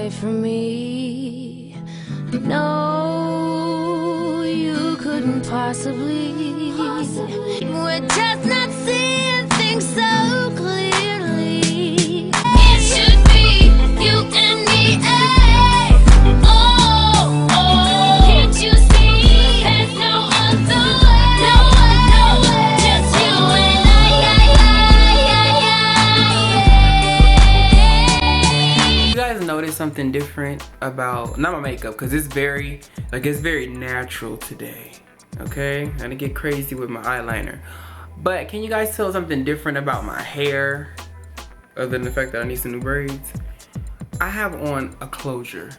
away from me. No, you couldn't possibly. We're just not seeing things so clearly. It should be you and me. Oh, oh, can't you see? There's no other way. No way, no way. Just you and I. You guys notice something different about, not my makeup, because it's very natural today. Okay, I'm gonna get crazy with my eyeliner, but can you guys tell something different about my hair other than the fact that I need some new braids? I have on a closure.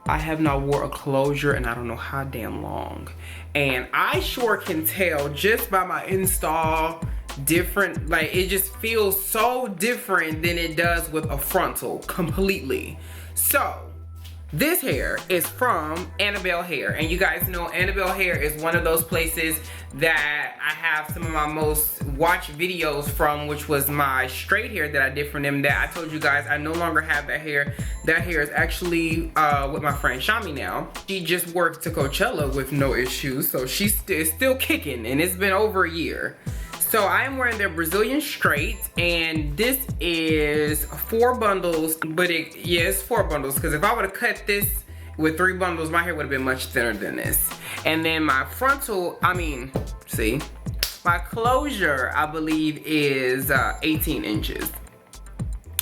I have not wore a closure and I don't know how damn long, and I sure can tell just by my install different. Like, it just feels so different than it does with a frontal completely. So this hair is from Annabelle Hair, and you guys know Annabelle Hair is one of those places that I have some of my most watched videos from, which was my straight hair that I did from them that I told you guys I no longer have that hair. That hair is actually with my friend Shami now. She just worked to Coachella with no issues, so she's still kicking, and it's been over a year. So I am wearing their Brazilian straight, and this is 4 bundles, but it's 4 bundles, because if I would have cut this with 3 bundles, my hair would have been much thinner than this. And then my frontal, my closure, I believe, is 18 inches.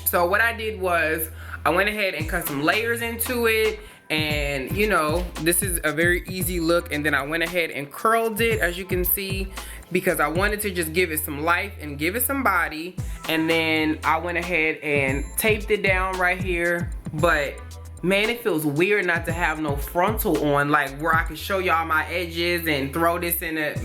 So what I did was I went ahead and cut some layers into it. And you know, this is a very easy look, and then I went ahead and curled it, as you can see, because I wanted to just give it some life and give it some body. And then I went ahead and taped it down right here. But man, it feels weird not to have no frontal on, like where I can show y'all my edges and throw this in it.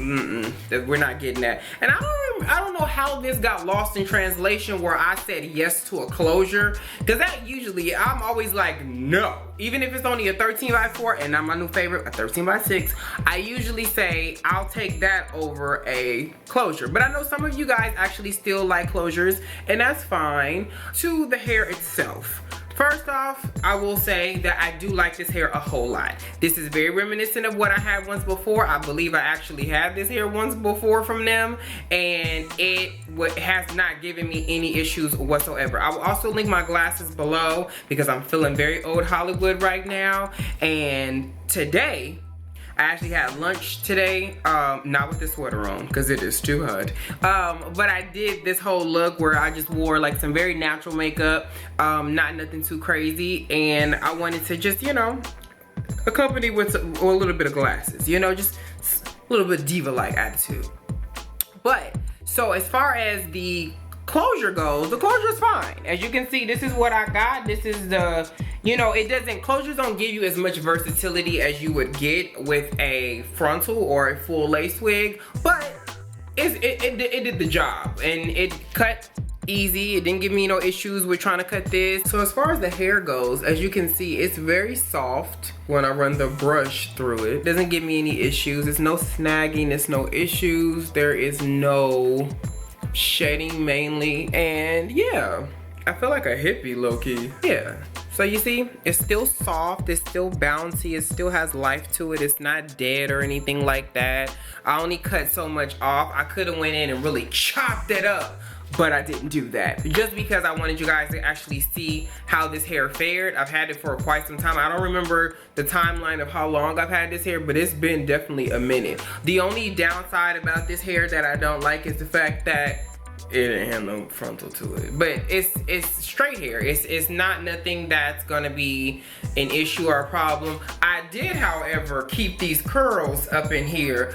We're not getting that. And I don't know how this got lost in translation where I said yes to a closure, because that usually, I'm always like no. Even if it's only a 13x4, and not my new favorite, a 13x6, I usually say I'll take that over a closure. But I know some of you guys actually still like closures, and that's fine. To the hair itself, first off, I will say that I do like this hair a whole lot. This is very reminiscent of what I had once before. I believe I actually had this hair once before from them, and it has not given me any issues whatsoever. I will also link my glasses below because I'm feeling very old Hollywood right now. And today, I actually had lunch today, not with this sweater on because it is too hot. But I did this whole look where I just wore like some very natural makeup, not nothing too crazy. And I wanted to just, you know, accompany with a little bit of glasses, you know, just a little bit diva-like attitude. But, so as far as the closure goes, the closure is fine. As you can see, this is what I got. This is the, you know, closures don't give you as much versatility as you would get with a frontal or a full lace wig, but it did the job, and it cut easy. It didn't give me no issues with trying to cut this. So as far as the hair goes, as you can see, it's very soft when I run the brush through it. It doesn't give me any issues. It's no snagging, it's no issues. There is no shedding mainly, and yeah, I feel like a hippie low-key. Yeah, so you see, it's still soft, it's still bouncy, it still has life to it. It's not dead or anything like that. I only cut so much off. I could have went in and really chopped it up, but I didn't do that just because I wanted you guys to actually see how this hair fared. I've had it for quite some time. I don't remember the timeline of how long I've had this hair, but it's been definitely a minute. The only downside about this hair that I don't like is the fact that it didn't have no frontal to it, but it's straight hair. It's not nothing that's gonna be an issue or a problem. I did, however, keep these curls up in here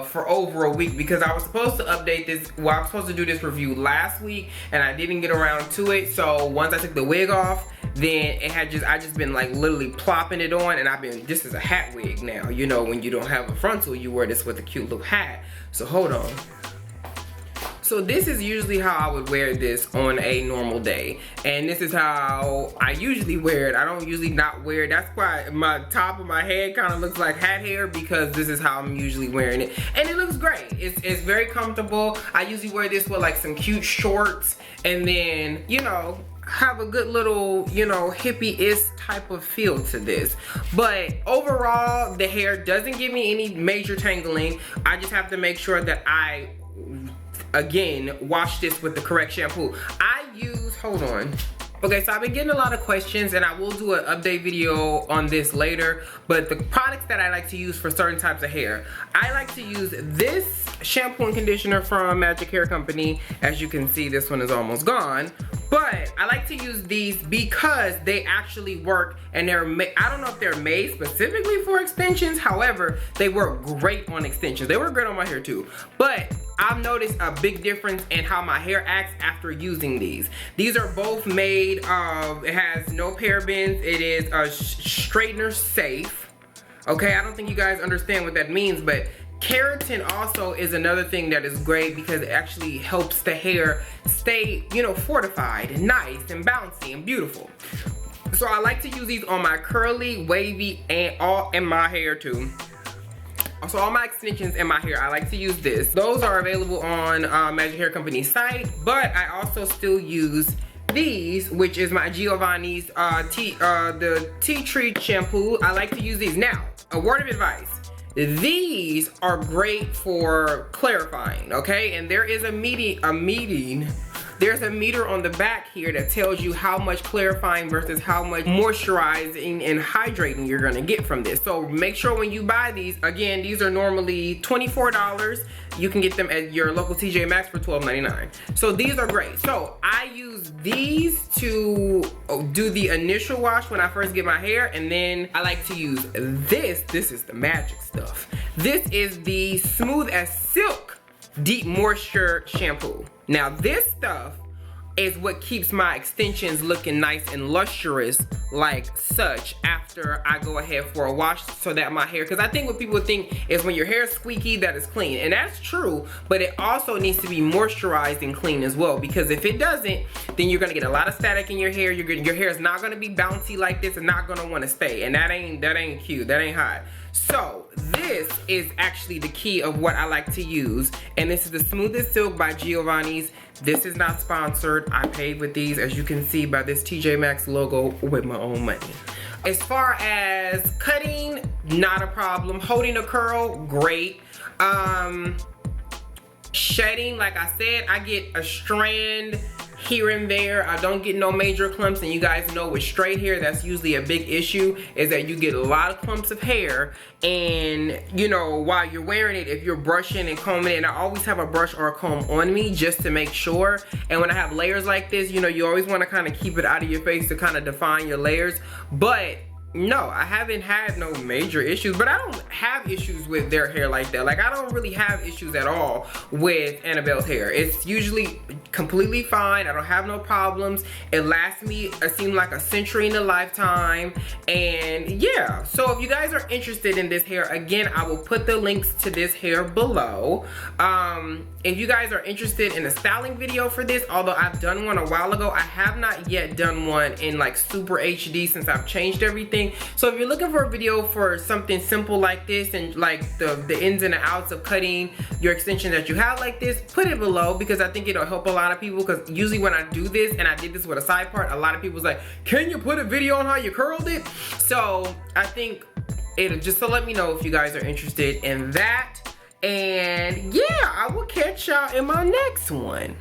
for over a week because I was supposed to update this. Well, I was supposed to do this review last week, and I didn't get around to it. So once I took the wig off, then I just been like literally plopping it on, and this is a hat wig now. You know, when you don't have a frontal, you wear this with a cute little hat. So hold on. So this is usually how I would wear this on a normal day. And this is how I usually wear it. I don't usually not wear it. That's why my top of my head kind of looks like hat hair, because this is how I'm usually wearing it. And it looks great. It's very comfortable. I usually wear this with like some cute shorts. And then, you know, have a good little, you know, hippie-ish type of feel to this. But overall, the hair doesn't give me any major tangling. I just have to make sure that I, again, wash this with the correct shampoo. I use, hold on. Okay, so I've been getting a lot of questions, and I will do an update video on this later, but the products that I like to use for certain types of hair, I like to use this shampoo and conditioner from Magic Hair Company. As you can see, this one is almost gone, but I like to use these because they actually work, and they're I don't know if they're made specifically for extensions. However, they work great on extensions. They work great on my hair too, but I've noticed a big difference in how my hair acts after using these. These are both made of, it has no parabens. It is a straightener safe. Okay, I don't think you guys understand what that means, but keratin also is another thing that is great because it actually helps the hair stay, you know, fortified and nice and bouncy and beautiful. So I like to use these on my curly, wavy, and all in my hair too. So all my extensions in my hair, I like to use this. Those are available on Magic Hair Company's site, but I also still use these, which is my Giovanni's the Tea Tree Shampoo. I like to use these. Now, a word of advice. These are great for clarifying, okay? And there is there's a meter on the back here that tells you how much clarifying versus how much moisturizing and hydrating you're gonna get from this. So make sure when you buy these, again, these are normally $24. You can get them at your local TJ Maxx for $12.99. So these are great. So I use these to do the initial wash when I first get my hair, and then I like to use this. This is the magic stuff. This is the Smooth as Silk Deep Moisture Shampoo. Now this stuff is what keeps my extensions looking nice and lustrous like such after I go ahead for a wash, so that my hair, because I think what people think is when your hair is squeaky that it's clean, and that's true, but it also needs to be moisturized and clean as well, because if it doesn't, then you're gonna get a lot of static in your hair. Your hair is not gonna be bouncy like this and not gonna want to stay, and that ain't cute, that ain't hot. So this is actually the key of what I like to use, and this is the Smoothest Silk by Giovanni's. This is not sponsored. I paid with these, as you can see by this TJ Maxx logo, with my own money. As far as cutting, not a problem. Holding a curl, great. Shedding, like I said, I get a strand here and there. I don't get no major clumps, and you guys know with straight hair, that's usually a big issue, is that you get a lot of clumps of hair, and you know, while you're wearing it, if you're brushing and combing it, and I always have a brush or a comb on me just to make sure. And when I have layers like this, you know, you always want to kind of keep it out of your face to kind of define your layers. But no, I haven't had no major issues, but I don't have issues with their hair like that. Like, I don't really have issues at all with Annabelle's hair. It's usually completely fine. I don't have no problems. It lasts me, it seems like a century in a lifetime. And yeah, so if you guys are interested in this hair, again, I will put the links to this hair below. If you guys are interested in a styling video for this, although I've done one a while ago, I have not yet done one in like super HD since I've changed everything. So if you're looking for a video for something simple like this, and like the ins and the outs of cutting your extension that you have like this, put it below, because I think it'll help a lot of people. Because usually when I do this, and I did this with a side part, a lot of people's like, can you put a video on how you curled it? So I think it'll just to let me know if you guys are interested in that. And yeah, I will catch y'all in my next one.